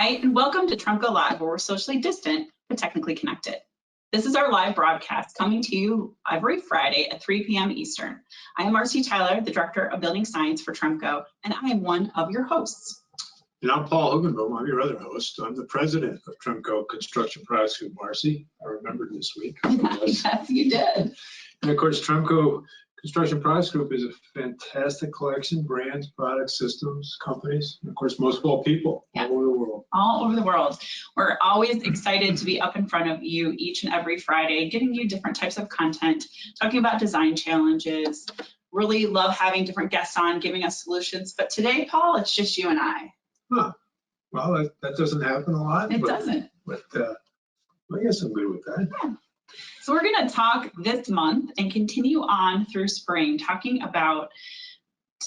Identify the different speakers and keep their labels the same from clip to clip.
Speaker 1: Hi, and welcome to Tremco Live, where we're socially distant but technically connected. This is our live broadcast coming to you every Friday at 3 p.m. Eastern. I am Marcy Tyler, the Director of Building Science for Tremco, and I am one of your hosts.
Speaker 2: And I'm Paul Hugenboom. I'm your other host. I'm the president of Tremco Construction Products Group. Marcy, I remembered this week.
Speaker 1: Yes, you did.
Speaker 2: And of course, Tremco Construction Products Group is a fantastic collection, brands, products, systems, companies, and of course, most of all people all over the world.
Speaker 1: All over the world. We're always excited to be up in front of you each and every Friday, giving you different types of content, talking about design challenges. Really love having different guests on, giving us solutions. But today, Paul, it's just you and I.
Speaker 2: Huh. Well, that doesn't happen a lot.
Speaker 1: It doesn't.
Speaker 2: But I guess I'm good with that.
Speaker 1: Yeah. So we're going to talk this month and continue on through spring, talking about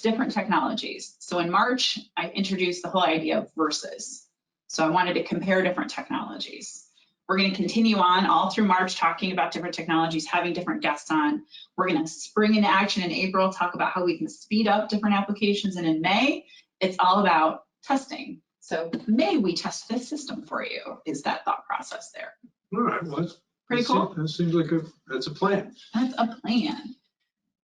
Speaker 1: different technologies. So in March, I introduced the whole idea of versus. So I wanted to compare different technologies. We're going to continue on all through March talking about different technologies, having different guests on. We're going to spring into action in April, talk about how we can speed up different applications. And in May, it's all about testing. So may we test this system for you, is that thought process there.
Speaker 2: All right, well,
Speaker 1: pretty cool.
Speaker 2: That seems like that's a plan.
Speaker 1: That's a plan.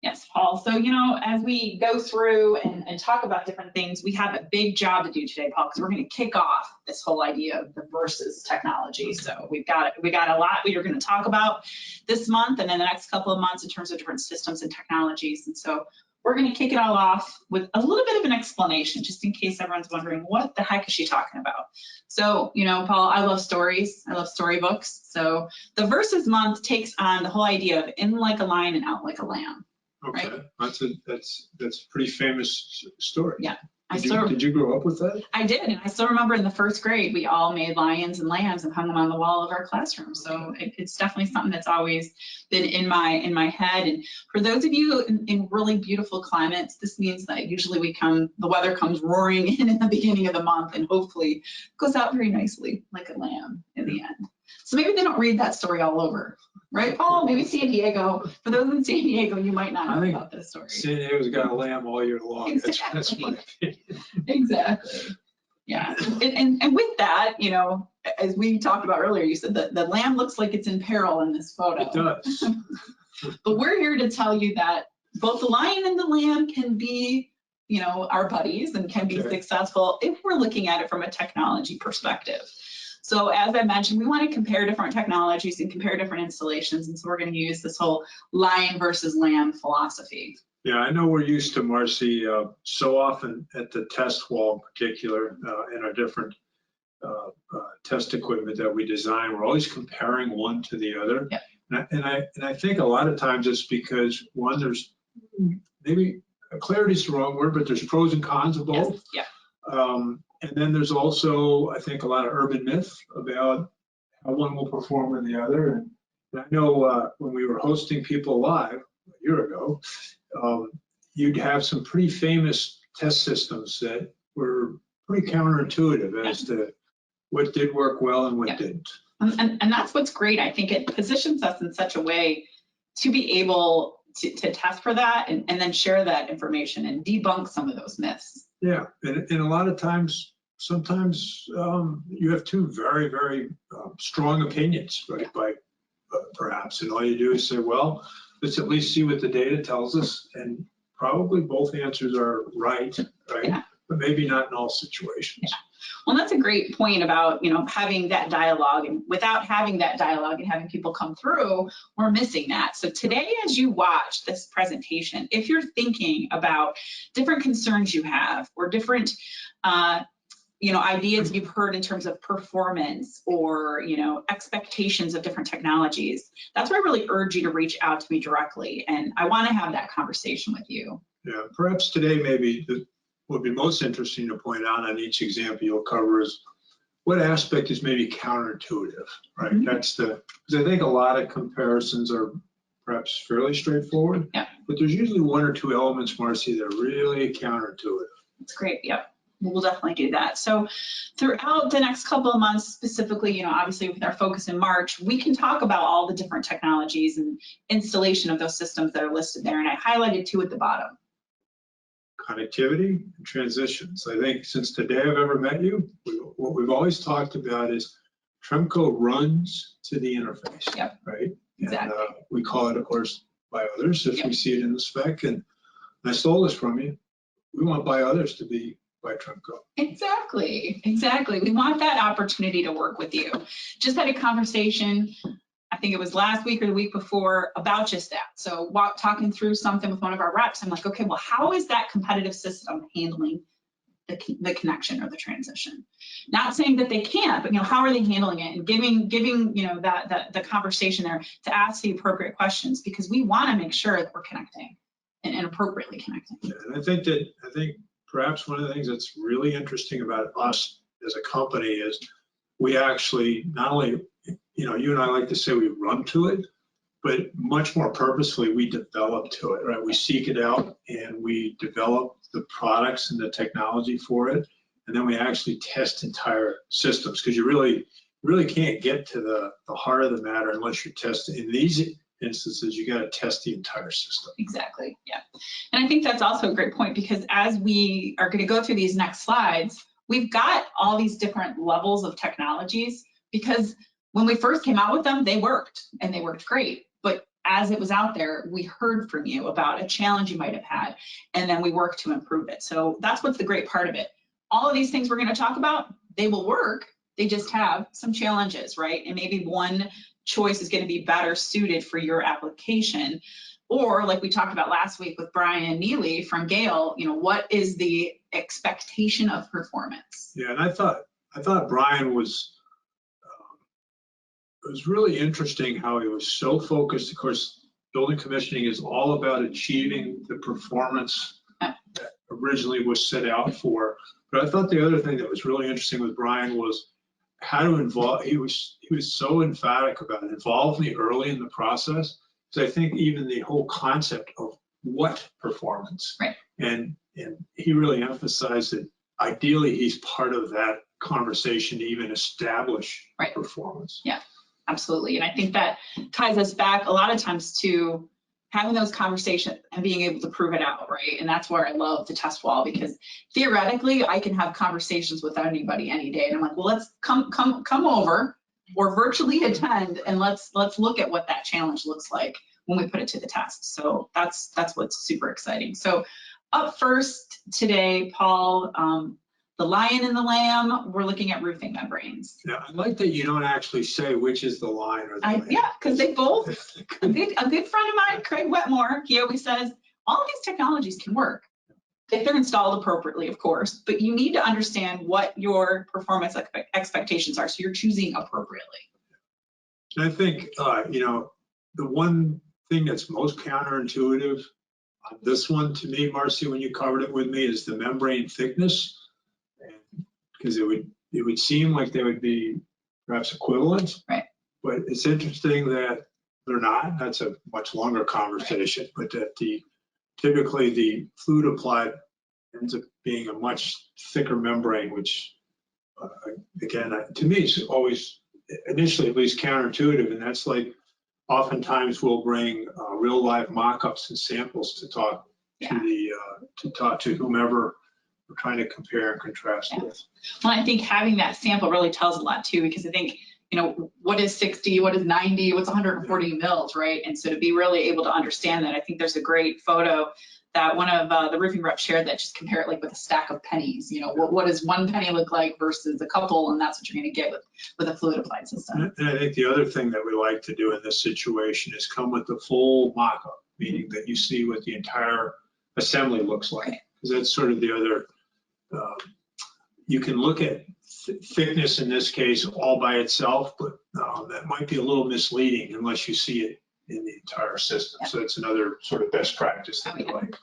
Speaker 1: Yes, Paul. So, you know, as we go through and talk about different things, we have a big job to do today, Paul, because we're going to kick off this whole idea of the versus technology. So we got a lot we are going to talk about this month and in the next couple of months in terms of different systems and technologies. And so we're going to kick it all off with a little bit of an explanation, just in case everyone's wondering, what the heck is she talking about? So, you know, Paul, I love stories. I love storybooks. So the versus month takes on the whole idea of in like a lion and out like a lamb.
Speaker 2: Okay,
Speaker 1: right?
Speaker 2: that's a pretty famous story.
Speaker 1: Yeah.
Speaker 2: Did you grow up with that?
Speaker 1: I did, and I still remember in the first grade, we all made lions and lambs and hung them on the wall of our classroom. So it's definitely something that's always been in my head. And for those of you in really beautiful climates, this means that usually the weather comes roaring in the beginning of the month and hopefully goes out very nicely like a lamb in the end. So maybe they don't read that story all over, right, Paul? Maybe San Diego. For those in San Diego, you might not know about this story.
Speaker 2: San Diego's got a lamb all year long.
Speaker 1: Exactly.
Speaker 2: That's my opinion.
Speaker 1: Exactly. Yeah. And with that, you know, as we talked about earlier, you said that the lamb looks like it's in peril in this photo.
Speaker 2: It does.
Speaker 1: But we're here to tell you that both the lion and the lamb can be, you know, our buddies and can be successful if we're looking at it from a technology perspective. So as I mentioned, we want to compare different technologies and compare different installations. And so we're going to use this whole lion versus lamb philosophy.
Speaker 2: Yeah, I know we're used to, Marcy, so often at the test wall in particular, in our different test equipment that we design, we're always comparing one to the other.
Speaker 1: Yeah.
Speaker 2: And I think a lot of times it's because, one, there's maybe clarity is the wrong word, but there's pros and cons of both.
Speaker 1: Yes. Yeah.
Speaker 2: And then there's also, I think, a lot of urban myth about how one will perform than the other. And I know when we were hosting people live a year ago, you'd have some pretty famous test systems that were pretty counterintuitive as to what did work well and what didn't.
Speaker 1: And that's what's great. I think it positions us in such a way to be able to test for that and then share that information and debunk some of those myths.
Speaker 2: Yeah, and a lot of times, sometimes you have two very, very strong opinions, right? By perhaps, and all you do is say, well, let's at least see what the data tells us, and probably both answers are right?
Speaker 1: Yeah.
Speaker 2: But maybe not in all situations.
Speaker 1: Yeah. Well, that's a great point about, you know, having that dialogue, and without having that dialogue and having people come through, we're missing that. So today, as you watch this presentation, if you're thinking about different concerns you have or different, you know, ideas you've heard in terms of performance or, you know, expectations of different technologies, that's where I really urge you to reach out to me directly. And I want to have that conversation with you.
Speaker 2: Yeah, perhaps today maybe what would be most interesting to point out on each example you'll cover is what aspect is maybe counterintuitive, right? Mm-hmm. Because I think a lot of comparisons are perhaps fairly straightforward, but there's usually one or two elements, Marcy, that are really counterintuitive.
Speaker 1: That's great, yep. We'll definitely do that. So throughout the next couple of months, specifically, you know, obviously with our focus in March, we can talk about all the different technologies and installation of those systems that are listed there. And I highlighted two at the bottom.
Speaker 2: connectivity and transitions. I think since the day I've ever met you, what we've always talked about is Tremco runs to the interface,
Speaker 1: Yep.
Speaker 2: right?
Speaker 1: Exactly.
Speaker 2: And we call it, of course, by others if
Speaker 1: Yep.
Speaker 2: we see it in the spec. And I stole this from you. We want by others to be by Tremco.
Speaker 1: Exactly. We want that opportunity to work with you. Just had a conversation, I think it was last week or the week before, about just that. So talking through something with one of our reps, I'm like, okay, well, how is that competitive system handling the connection or the transition? Not saying that they can't, but how are they handling it, and giving that the conversation there to ask the appropriate questions, because we want to make sure that we're connecting and appropriately connecting.
Speaker 2: Yeah, and I think perhaps one of the things that's really interesting about us as a company is we actually not only, you and I like to say we run to it, but much more purposefully we develop to it, right? We seek it out and we develop the products and the technology for it, and then we actually test entire systems, because you really can't get to the heart of the matter unless you're testing. In these instances, you got to test the entire system.
Speaker 1: Exactly, yeah. And I think that's also a great point, because as we are going to go through these next slides, we've got all these different levels of technologies, because when we first came out with them, they worked and they worked great. But as it was out there, we heard from you about a challenge you might have had, and then we worked to improve it. So that's what's the great part of it. All of these things we're going to talk about, they will work. They just have some challenges, right? And maybe one choice is going to be better suited for your application. Or like we talked about last week with Brian Neely from Gale, what is the expectation of performance?
Speaker 2: Yeah, and I thought Brian was, it was really interesting how he was so focused. Of course, building commissioning is all about achieving the performance that originally was set out for. But I thought the other thing that was really interesting with Brian was how to involve. He was so emphatic about it. Involve me early in the process. So I think even the whole concept of what performance,
Speaker 1: right?
Speaker 2: And he really emphasized that ideally he's part of that conversation to even establish performance.
Speaker 1: Yeah, absolutely. And I think that ties us back a lot of times to having those conversations and being able to prove it out, right? And that's where I love the test wall, because theoretically I can have conversations with anybody any day, and I'm like, well, let's come over or virtually attend, and let's look at what that challenge looks like when we put it to the test. So that's what's super exciting. So up first today, Paul, the lion and the lamb, we're looking at roofing membranes.
Speaker 2: Yeah, I like that you don't actually say which is the lion or the lamb.
Speaker 1: Yeah, because they both, a good friend of mine, Craig Wetmore, he always says, all of these technologies can work if they're installed appropriately, of course, but you need to understand what your performance expectations are, so you're choosing appropriately.
Speaker 2: I think, the one thing that's most counterintuitive on this one to me, Marcy, when you covered it with me, is the membrane thickness, because it would seem like they would be perhaps equivalent,
Speaker 1: right?
Speaker 2: But it's interesting that they're not. That's a much longer conversation, right? But that typically the fluid applied ends up being a much thicker membrane, which again, to me, is always initially at least counterintuitive, and that's like oftentimes we'll bring real live mock-ups and samples to talk to whomever we're trying to compare and contrast with.
Speaker 1: Well, I think having that sample really tells a lot too, because I think, what is 60, what is 90, what's 140 mils, right? And so to be really able to understand that, I think there's a great photo that one of the roofing reps shared that just compare it like with a stack of pennies. What does one penny look like versus a couple, and that's what you're going to get with a fluid applied system.
Speaker 2: And I think the other thing that we like to do in this situation is come with the full mock-up, meaning that you see what the entire assembly looks like, because that's sort of the other. You can look at thickness in this case all by itself, but that might be a little misleading unless you see it in the entire system. Yeah. So that's another sort of best practice that we like.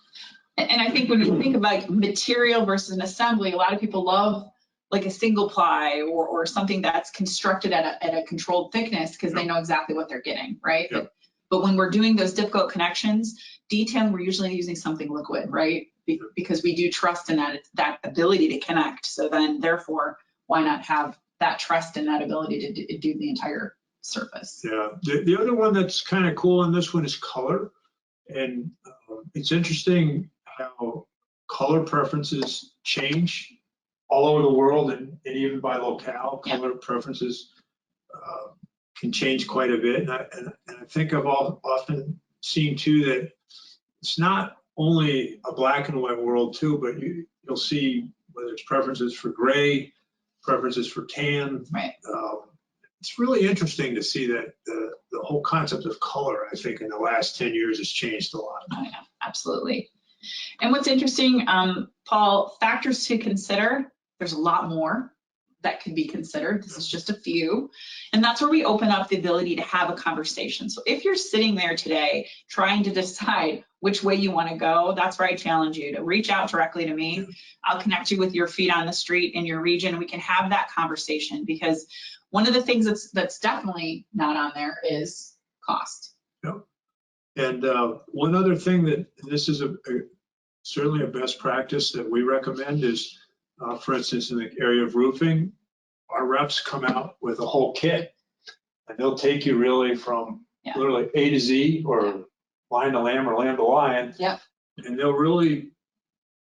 Speaker 1: And I think when you think of like material versus an assembly, a lot of people love like a single ply or something that's constructed at a controlled thickness, because they know exactly what they're getting, right? Yep. But when we're doing those difficult connections, D10, we're usually using something liquid, right? Because we do trust in that ability to connect. So then therefore, why not have that trust and that ability to do the entire surface?
Speaker 2: Yeah, the other one that's kind of cool on this one is color. And it's interesting how color preferences change all over the world, and even by locale, color preferences can change quite a bit. And I think I've often seen too that it's not only a black and white world too, but you'll see whether it's preferences for gray, preferences for tan.
Speaker 1: Right.
Speaker 2: It's really interesting to see that the whole concept of color, I think, in the last 10 years has changed a lot.
Speaker 1: Oh, yeah, absolutely. And what's interesting, Paul, factors to consider, there's a lot more that could be considered. This is just a few. And that's where we open up the ability to have a conversation. So if you're sitting there today trying to decide which way you want to go, that's where I challenge you to reach out directly to me. I'll connect you with your feet on the street in your region, and we can have that conversation, because one of the things that's definitely not on there is cost.
Speaker 2: Yep. And one other thing that this is certainly a best practice that we recommend is, for instance, in the area of roofing, our reps come out with a whole kit, and they'll take you really from literally A to Z, or line to lamb or lamb to lion.
Speaker 1: Yep.
Speaker 2: And they'll really,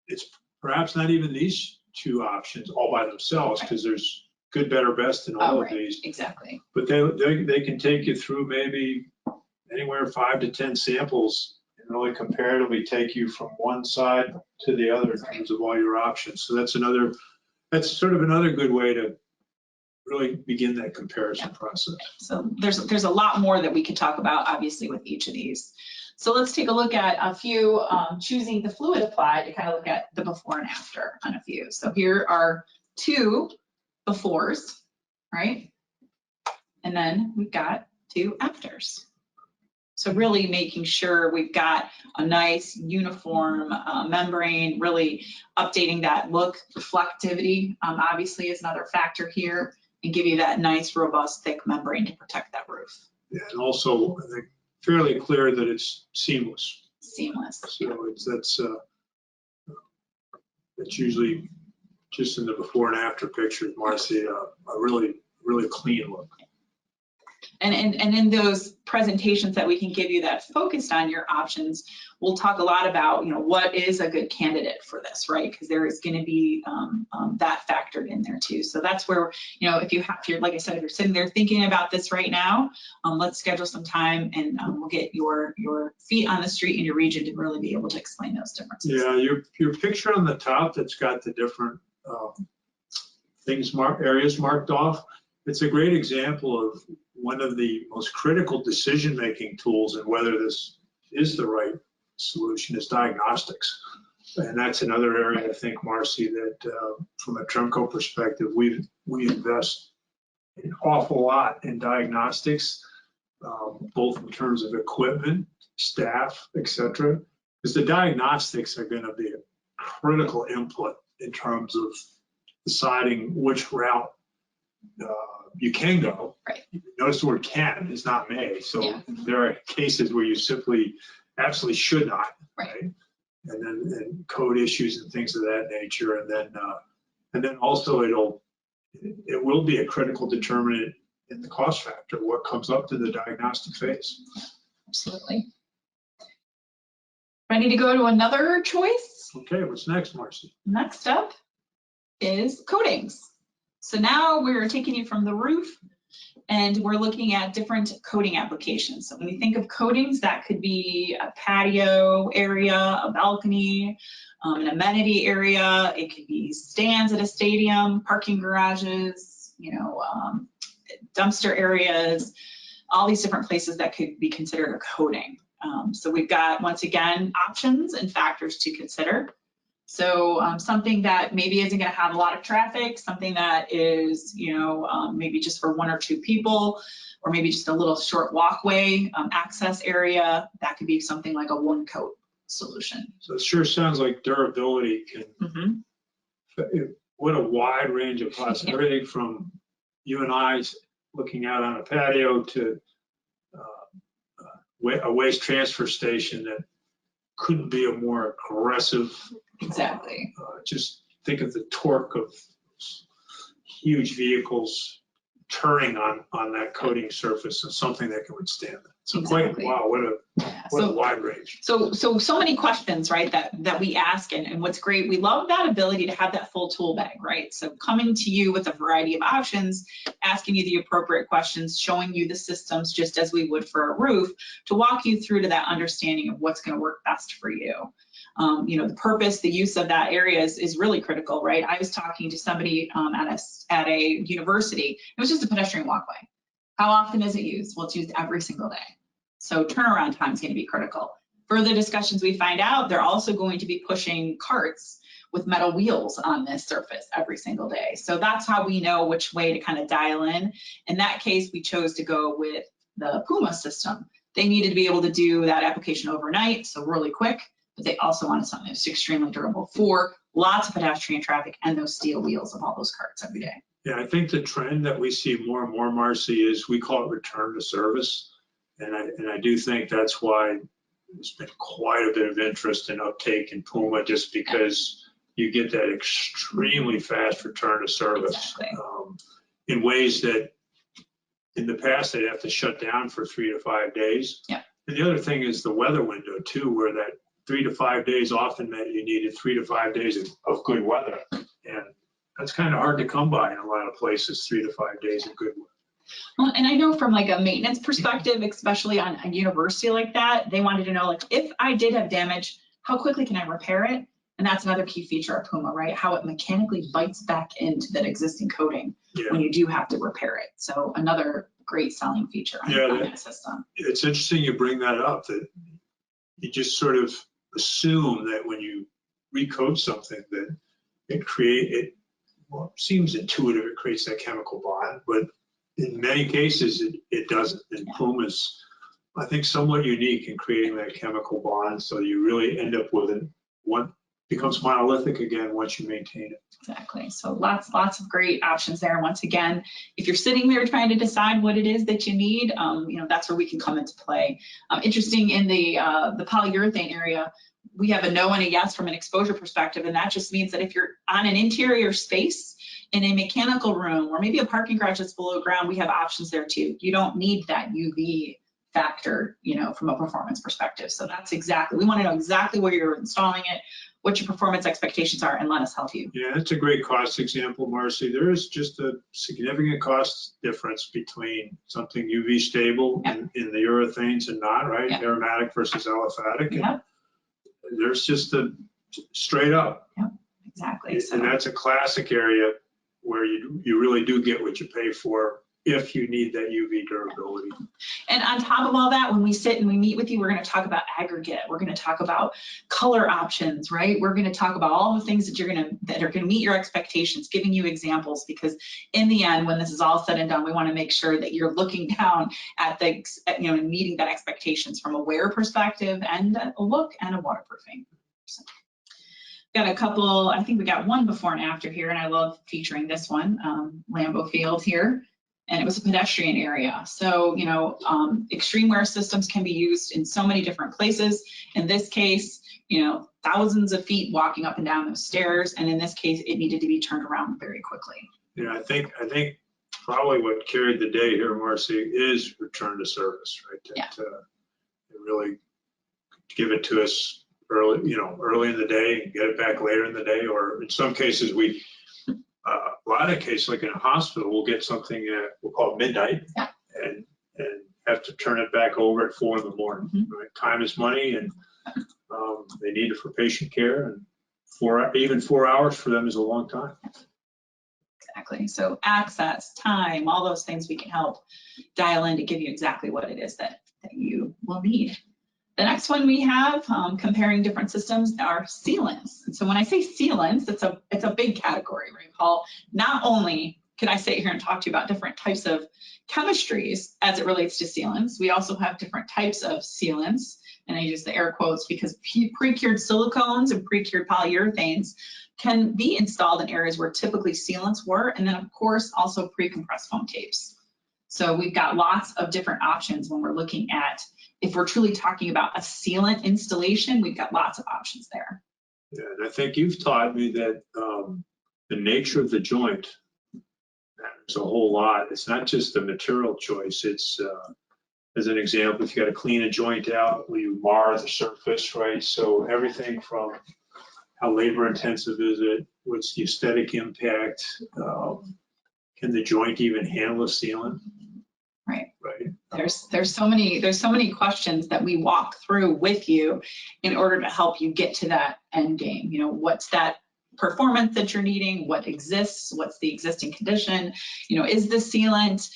Speaker 2: it's perhaps not even these two options all by themselves, because there's good, better, best in all of these.
Speaker 1: Exactly.
Speaker 2: But they can take you through maybe anywhere 5 to 10 samples and really comparatively take you from one side to the other in terms of all your options. So that's sort of another good way to really begin that comparison process.
Speaker 1: So there's a lot more that we could talk about, obviously, with each of these. So let's take a look at a few, choosing the fluid applied, to kind of look at the before and after on a few. So here are 2 befores, right? And then we've got 2 afters. So really making sure we've got a nice uniform membrane, really updating that look. Reflectivity obviously is another factor here, and give you that nice, robust, thick membrane to protect that roof.
Speaker 2: Yeah, and also I think fairly clear that it's seamless.
Speaker 1: Seamless.
Speaker 2: So that's usually just in the before and after pictures, Marcy, a really, really clean look.
Speaker 1: And in those presentations that we can give you that focused on your options, we'll talk a lot about, what is a good candidate for this, right? Because there is going to be that factored in there too. So that's where, if you're, like I said, if you're sitting there thinking about this right now, let's schedule some time, and we'll get your feet on the street in your region to really be able to explain those differences.
Speaker 2: Yeah, your picture on the top that's got the different areas marked off, it's a great example of one of the most critical decision-making tools, and whether this is the right solution, is diagnostics. And that's another area, I think, Marcy, that from a Tremco perspective, we invest an awful lot in diagnostics, both in terms of equipment, staff, et cetera, because the diagnostics are going to be a critical input in terms of deciding which route you can go.
Speaker 1: Right.
Speaker 2: Notice the word can, is not may. So there are cases where you simply absolutely should not. Right. And then code issues and things of that nature. And then also it will be a critical determinant in the cost factor, what comes up to the diagnostic phase.
Speaker 1: Absolutely. Ready to go to another choice?
Speaker 2: Okay, what's next, Marcy?
Speaker 1: Next up is coatings. So now we're taking you from the roof, and we're looking at different coating applications. So when you think of coatings, that could be a patio area, a balcony, an amenity area. It could be stands at a stadium, parking garages, dumpster areas, all these different places that could be considered a coating. So we've got, once again, options and factors to consider. So something that maybe isn't going to have a lot of traffic, something that is, maybe just for 1 or 2 people, or maybe just a little short walkway access area, that could be something like a 1-coat solution.
Speaker 2: So it sure sounds like durability can, what a wide range of possibilities, everything from you and I looking out on a patio to a waste transfer station that couldn't be a more aggressive.
Speaker 1: Exactly.
Speaker 2: Just think of the torque of huge vehicles turning on that coating surface, and something that can withstand it. So
Speaker 1: Exactly.
Speaker 2: quite, wow, what a wide range.
Speaker 1: So many questions, right, that we ask, and what's great, we love that ability to have that full tool bag, right? So coming to you with a variety of options, asking you the appropriate questions, showing you the systems just as we would for a roof, to walk you through to that understanding of what's going to work best for you. You know, the purpose, the use of that area is really critical, right? I was talking to somebody at a university. It was just a pedestrian walkway. How often is it used? Well, it's used every single day. So turnaround time is going to be critical. Further discussions, we find out they're also going to be pushing carts with metal wheels on this surface every single day. So that's how we know which way to kind of dial in. In that case, we chose to go with the Puma system. They needed to be able to do that application overnight, so really quick, but they also wanted something that's extremely durable for lots of pedestrian traffic and those steel wheels of all those carts every day.
Speaker 2: Yeah, I think the trend that we see more and more, Marcy, is we call it return to service. And I do think that's why there's been quite a bit of interest and uptake in Puma, just because you get that extremely fast return to service.
Speaker 1: Exactly.
Speaker 2: In ways that in the past they'd have to shut down for 3 to 5 days.
Speaker 1: Yeah.
Speaker 2: And the other thing is the weather window too, where that 3 to 5 days often meant you needed 3 to 5 days of good weather. And that's kind of hard to come by in a lot of places, 3 to 5 days of good weather.
Speaker 1: Well, and I know from like a maintenance perspective, especially on a university like that, they wanted to know, like, if I did have damage, how quickly can I repair it? And that's another key feature of Puma, right? How it mechanically bites back into that existing coating when you do have to repair it. So another great selling feature on that system.
Speaker 2: It's interesting you bring that up, that you just sort of assume that when you recoat something that it seems intuitive, it creates that chemical bond, but in many cases it doesn't. And Puma's, I think, somewhat unique in creating that chemical bond, so you really end up with one becomes monolithic again once you maintain it.
Speaker 1: Exactly. So lots of great options there. Once again, if you're sitting there trying to decide what it is that you need, you know, that's where we can come into play. Interesting, in the polyurethane area, we have a no and a yes from an exposure perspective, and that just means that if you're on an interior space in a mechanical room or maybe a parking garage that's below ground, we have options there too. You don't need that UV factor, you know, from a performance perspective. So that's exactly, we want to know exactly where you're installing it, what your performance expectations are, and let us help you.
Speaker 2: Yeah, that's a great cost example, Marcy. There is just a significant cost difference between something UV stable in the urethanes and not, right? Aromatic versus aliphatic.
Speaker 1: Yeah.
Speaker 2: There's just a straight up.
Speaker 1: Yeah, exactly.
Speaker 2: And that's a classic area where you really do get what you pay for if you need that UV durability.
Speaker 1: And on top of all that, when we sit and we meet with you, we're going to talk about aggregate. We're going to talk about color options, right? We're going to talk about all the things that that are going to meet your expectations, giving you examples, because in the end, when this is all said and done, we want to make sure that you're looking down at the, you know, meeting that expectations from a wear perspective and a look and a waterproofing. So, got a couple, I think we got one before and after here, and I love featuring this one, Lambeau Field here. And it was a pedestrian area. So, you know, extreme wear systems can be used in so many different places. In this case, you know, thousands of feet walking up and down those stairs. And in this case, it needed to be turned around very quickly.
Speaker 2: Yeah, I think probably what carried the day here, Marcy, is return to service, right? Really give it to us early in the day and get it back later in the day. Or in some cases, a lot of cases, like in a hospital, we'll get something we'll call midnight, and have to turn it back over at 4 in the morning. Right? Time is money, and they need it for patient care, and even 4 hours for them is a long time.
Speaker 1: Exactly. So access, time, all those things we can help dial in to give you exactly what it is that you will need. The next one we have, comparing different systems, are sealants. And so when I say sealants, it's a big category, right, Paul? Not only can I sit here and talk to you about different types of chemistries as it relates to sealants, we also have different types of sealants, and I use the air quotes because pre-cured silicones and pre-cured polyurethanes can be installed in areas where typically sealants were, and then of course also pre-compressed foam tapes. So we've got lots of different options when we're looking at, if we're truly talking about a sealant installation, we've got lots of options there.
Speaker 2: Yeah, and I think you've taught me that the nature of the joint matters a whole lot. It's not just the material choice, it's as an example, if you got to clean a joint out, will you mar the surface, right? So everything from how labor intensive is it? What's the aesthetic impact? Can the joint even handle a sealant?
Speaker 1: Right.
Speaker 2: Right.
Speaker 1: There's so many questions that we walk through with you in order to help you get to that end game. You know, what's that performance that you're needing? What exists? What's the existing condition? You know, is the sealant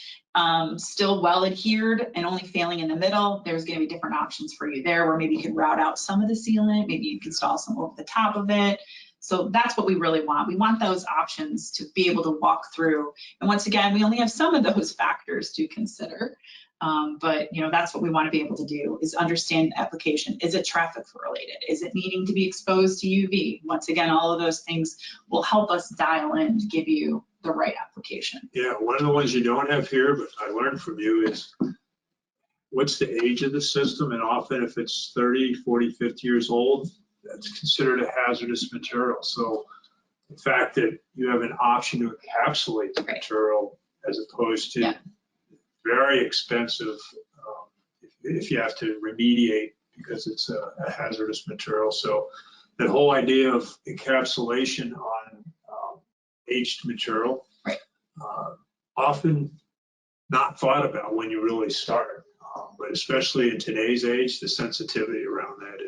Speaker 1: still well adhered and only failing in the middle? There's going to be different options for you there, where maybe you can route out some of the sealant, maybe you can install some over the top of it. So that's what we really want. We want those options to be able to walk through. And once again, we only have some of those factors to consider. But you know, that's what we want to be able to do, is understand the application. Is it traffic related? Is it needing to be exposed to UV? Once again, all of those things will help us dial in to give you the right application.
Speaker 2: Yeah, one of the ones you don't have here, but I learned from you, is what's the age of the system? And often if it's 30, 40, 50 years old, that's considered a hazardous material. So the fact that you have an option to encapsulate the material as opposed to very expensive if you have to remediate because it's a hazardous material. So the whole idea of encapsulation on aged material, often not thought about when you really start, but especially in today's age, the sensitivity around that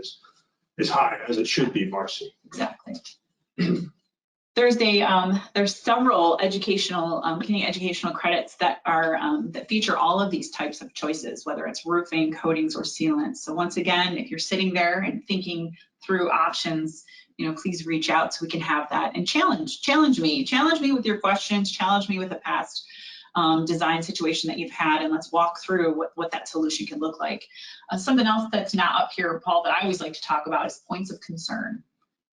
Speaker 2: is high, as it should be, Marcy.
Speaker 1: Exactly. There's several educational, getting educational credits that are that feature all of these types of choices, whether it's roofing, coatings, or sealants. So once again, if you're sitting there and thinking through options, you know, please reach out so we can have that and challenge me with your questions, challenge me with a past design situation that you've had, and let's walk through what that solution can look like. Something else that's not up here, Paul, that I always like to talk about is points of concern.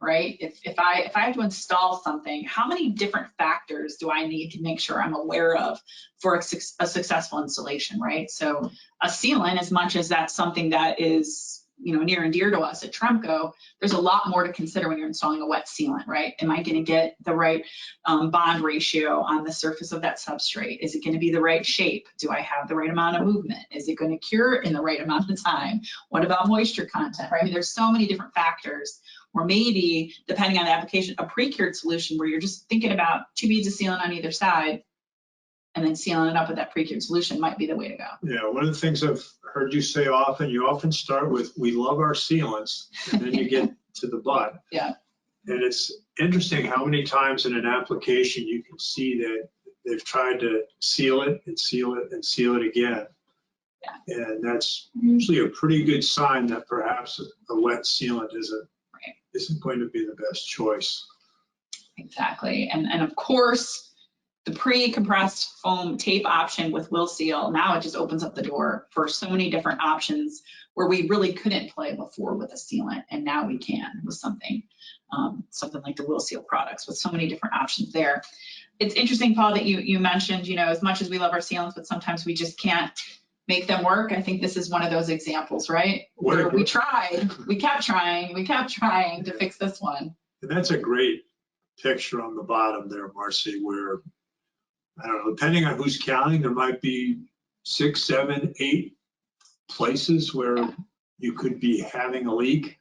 Speaker 1: Right? If I have to install something, how many different factors do I need to make sure I'm aware of for a successful installation, right? So a sealant, as much as that's something that is, you know, near and dear to us at Tremco, there's a lot more to consider when you're installing a wet sealant, right? Am I going to get the right bond ratio on the surface of that substrate? Is it going to be the right shape? Do I have the right amount of movement? Is it going to cure in the right amount of time? What about moisture content, right? I mean, there's so many different factors. Or maybe, depending on the application, a pre-cured solution where you're just thinking about 2 beads of sealant on either side and then sealing it up with that pre-cured solution might be the way to go.
Speaker 2: Yeah, one of the things I've heard you say often, you often start with, we love our sealants, and then you get to the but.
Speaker 1: Yeah.
Speaker 2: And it's interesting how many times in an application you can see that they've tried to seal it and seal it and seal it again. Yeah. And that's usually a pretty good sign that perhaps a wet sealant isn't going to be the best choice.
Speaker 1: Exactly. And of course, the pre-compressed foam tape option with Will Seal, now it just opens up the door for so many different options where we really couldn't play before with a sealant, and now we can with something like the Will Seal products with so many different options there. It's interesting, Paul, that you mentioned, you know, as much as we love our sealants, but sometimes we just can't make them work. I think this is one of those examples, right? Where we tried, we kept trying to fix this one.
Speaker 2: And that's a great picture on the bottom there, Marcy, where, I don't know, depending on who's counting, there might be 6, 7, 8 places where you could be having a leak.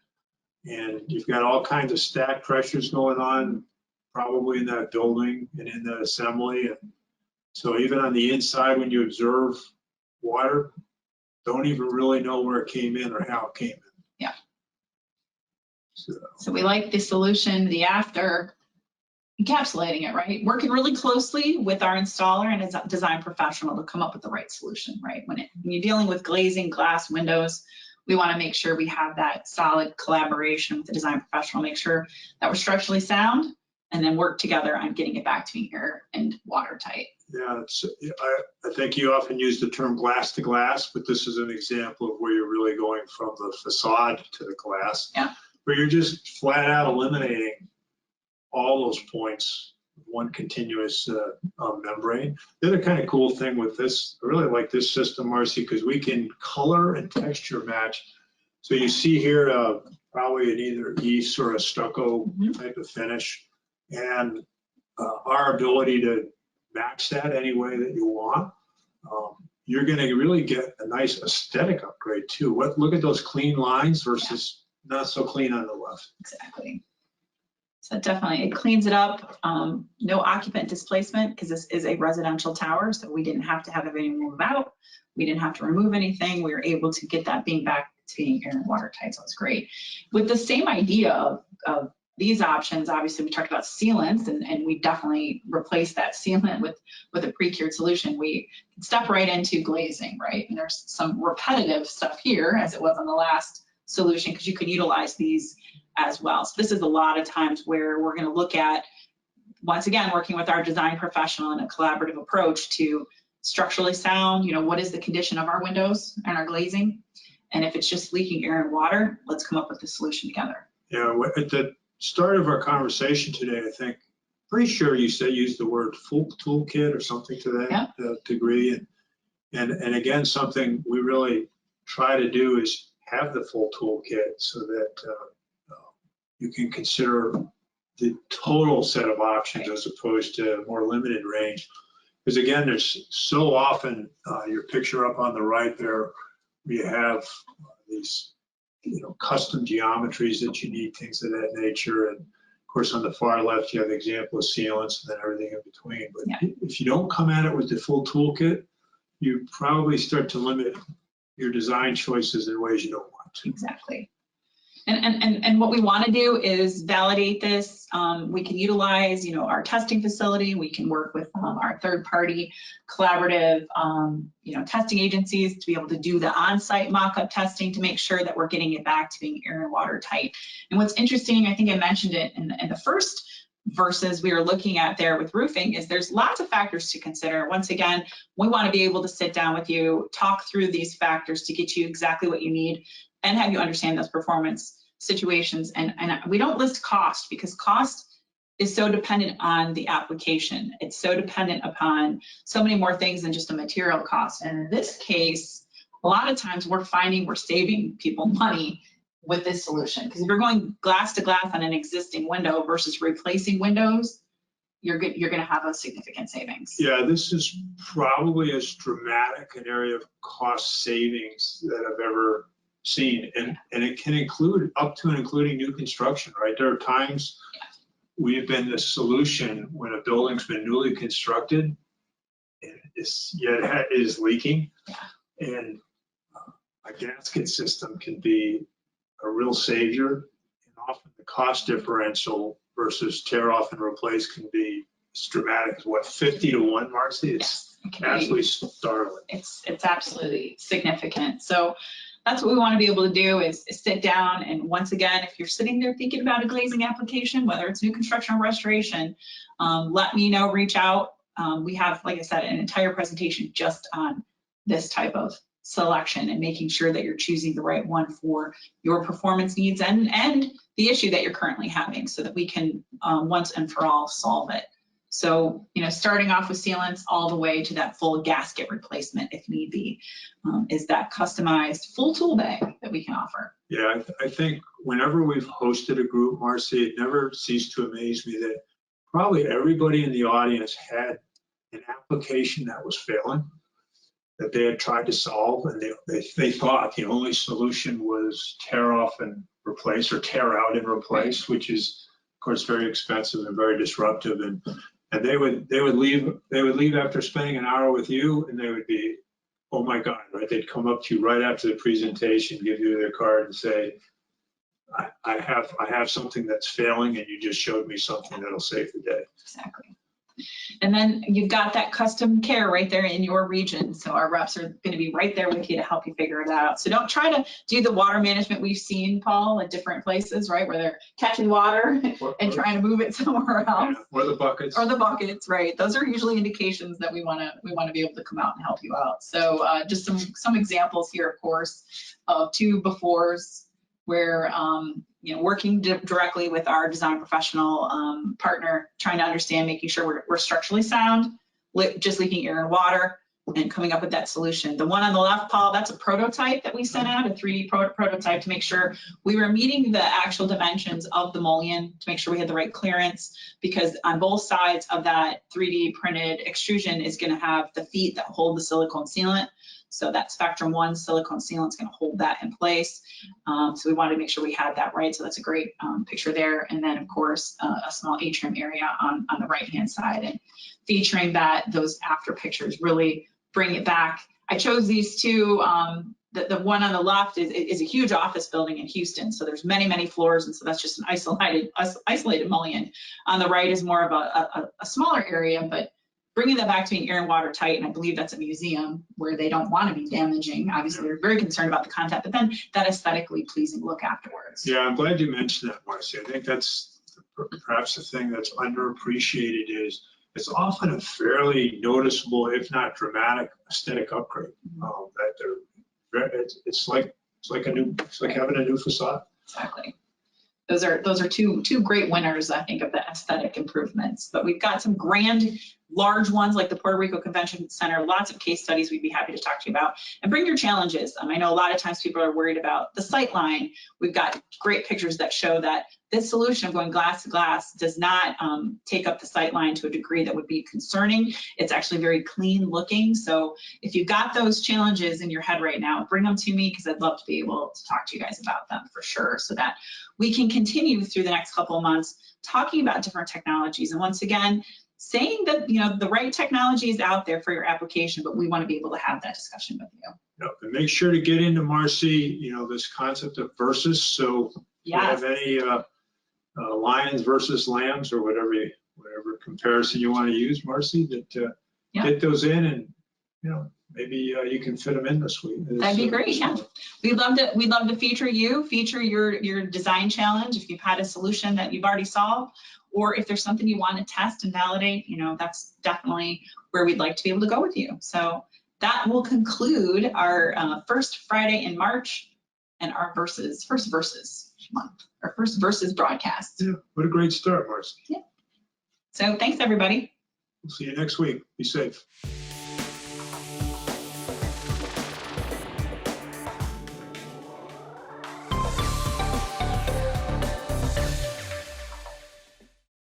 Speaker 2: And you've got all kinds of stack pressures going on, probably in that building and in the assembly. And so even on the inside, when you observe water, don't even really know where it came in or how it came in.
Speaker 1: Yeah. So we like the solution, the after encapsulating it, right? Working really closely with our installer and a design professional to come up with the right solution, right? When you're dealing with glazing, glass, windows, we want to make sure we have that solid collaboration with the design professional, make sure that we're structurally sound, and then work together on getting it back to me here and watertight.
Speaker 2: Yeah, I think you often use the term glass to glass, but this is an example of where you're really going from the facade to the glass, where you're just flat out eliminating all those points, one continuous membrane. The other kind of cool thing with this, I really like this system, Marcy, because we can color and texture match. So you see here probably an either east or a stucco type of finish, and our ability to match that any way that you want. you're going to really get a nice aesthetic upgrade too. Look at those clean lines versus not so clean on the left.
Speaker 1: Exactly. So definitely, it cleans it up. No occupant displacement because this is a residential tower, so we didn't have to have anyone move out. We didn't have to remove anything. We were able to get that being back to being air and watertight, so it's great. With the same idea of these options, obviously we talked about sealants, and we definitely replaced that sealant with a pre-cured solution. We can step right into glazing, right? And there's some repetitive stuff here, as it was on the last solution, because you could utilize these as well. So this is a lot of times where we're going to look at, once again, working with our design professional in a collaborative approach to structurally sound, you know, what is the condition of our windows and our glazing? And if it's just leaking air and water, let's come up with a solution together.
Speaker 2: Yeah, at the start of our conversation today, I think, pretty sure you said use the word full toolkit or something to that degree. And again, something we really try to do is have the full toolkit so that you can consider the total set of options as opposed to a more limited range. Because again, there's so often your picture up on the right there, we have these custom geometries that you need, things of that nature. And of course, on the far left, you have the example of sealants and then everything in between. But if you don't come at it with the full toolkit, you probably start to limit your design choices in ways you don't want to.
Speaker 1: Exactly. And what we want to do is validate this. We can utilize, our testing facility. We can work with our third-party collaborative, testing agencies to be able to do the on-site mock-up testing to make sure that we're getting it back to being air and water tight. And what's interesting, I think I mentioned it in the first versus we were looking at there with roofing, is there's lots of factors to consider. Once again, we want to be able to sit down with you, talk through these factors to get you exactly what you need and have you understand those performance situations. And we don't list cost because cost is so dependent on the application. It's so dependent upon so many more things than just a material cost. And in this case, a lot of times we're finding we're saving people money with this solution. Because if you're going glass to glass on an existing window versus replacing windows, you're going to have a significant savings.
Speaker 2: Yeah, this is probably as dramatic an area of cost savings that I've ever seen, and it can include up to and including new construction, right? There are times we've been the solution when a building's been newly constructed and it is leaking, and a gasket system can be a real savior, and often the cost differential versus tear off and replace can be as dramatic as what, 50 to 1, Marcy? It's absolutely startling.
Speaker 1: It's absolutely significant. So that's what we want to be able to do is sit down, and once again, if you're sitting there thinking about a glazing application, whether it's new construction or restoration, let me know, reach out. We have, like I said, an entire presentation just on this type of selection and making sure that you're choosing the right one for your performance needs and the issue that you're currently having so that we can once and for all solve it. So, starting off with sealants all the way to that full gasket replacement, if need be, is that customized full tool bag that we can offer.
Speaker 2: Yeah, I think whenever we've hosted a group, Marcy, it never ceased to amaze me that probably everybody in the audience had an application that was failing, that they had tried to solve, and they thought the only solution was tear off and replace, or tear out and replace, which is, of course, very expensive and very disruptive. And they would leave after spending an hour with you, and they would be, oh my God, right? They'd come up to you right after the presentation, give you their card and say, I have something that's failing, and you just showed me something that'll save the day.
Speaker 1: Exactly. And then you've got that custom care right there in your region. So our reps are going to be right there with you to help you figure it out. So don't try to do the water management we've seen, Paul, at different places, right? Where they're catching water and trying to move it somewhere else.
Speaker 2: Yeah, or the buckets.
Speaker 1: Or the buckets, right? Those are usually indications that we want to be able to come out and help you out. So just some examples here, of course, of 2 befores where working directly with our design professional partner, trying to understand, making sure we're structurally sound, just leaking air and water, and coming up with that solution. The one on the left, Paul, that's a prototype that we sent out, a 3D prototype to make sure we were meeting the actual dimensions of the mullion, to make sure we had the right clearance, because on both sides of that 3D printed extrusion is going to have the feet that hold the silicone sealant. So that Spectrum 1 silicone sealant is going to hold that in place. So we wanted to make sure we had that right. So that's a great picture there. And then of course, a small atrium area on the right-hand side, and featuring those after pictures really bring it back. I chose these two. The one on the left is a huge office building in Houston. So there's many, many floors. And so that's just an isolated mullion. On the right is more of a smaller area, but bringing that back to being air and water tight. And I believe that's a museum where they don't want to be damaging. Obviously, they're very concerned about the content, but then that aesthetically pleasing look afterwards.
Speaker 2: Yeah, I'm glad you mentioned that, Marcy. I think that's perhaps the thing that's underappreciated is it's often a fairly noticeable, if not dramatic, aesthetic upgrade. That it's like having a new facade.
Speaker 1: Exactly. Those are two great winners, I think, of the aesthetic improvements. But we've got some grand, large ones like the Puerto Rico Convention Center, lots of case studies we'd be happy to talk to you about. And bring your challenges. I know a lot of times people are worried about the sight line. We've got great pictures that show that this solution of going glass to glass does not take up the sight line to a degree that would be concerning. It's actually very clean looking. So if you've got those challenges in your head right now, bring them to me, because I'd love to be able to talk to you guys about them for sure, so that we can continue through the next couple of months talking about different technologies. And once again, saying that, the right technology is out there for your application, but we want to be able to have that discussion with you.
Speaker 2: Yep. And make sure to get into, Marcy, this concept of versus. So if you have any lions versus lambs or whatever comparison you want to use, Marcy, that get those in, and maybe you can fit them in this week.
Speaker 1: That'd be great. Yeah, we'd love to feature your design challenge if you've had a solution that you've already solved, or if there's something you want to test and validate. That's definitely where we'd like to be able to go with you. So that will conclude our first Friday in March and our first versus month, our first versus broadcast.
Speaker 2: Yeah, what a great start, Marcy.
Speaker 1: Yeah. So thanks, everybody.
Speaker 2: We'll see you next week. Be safe.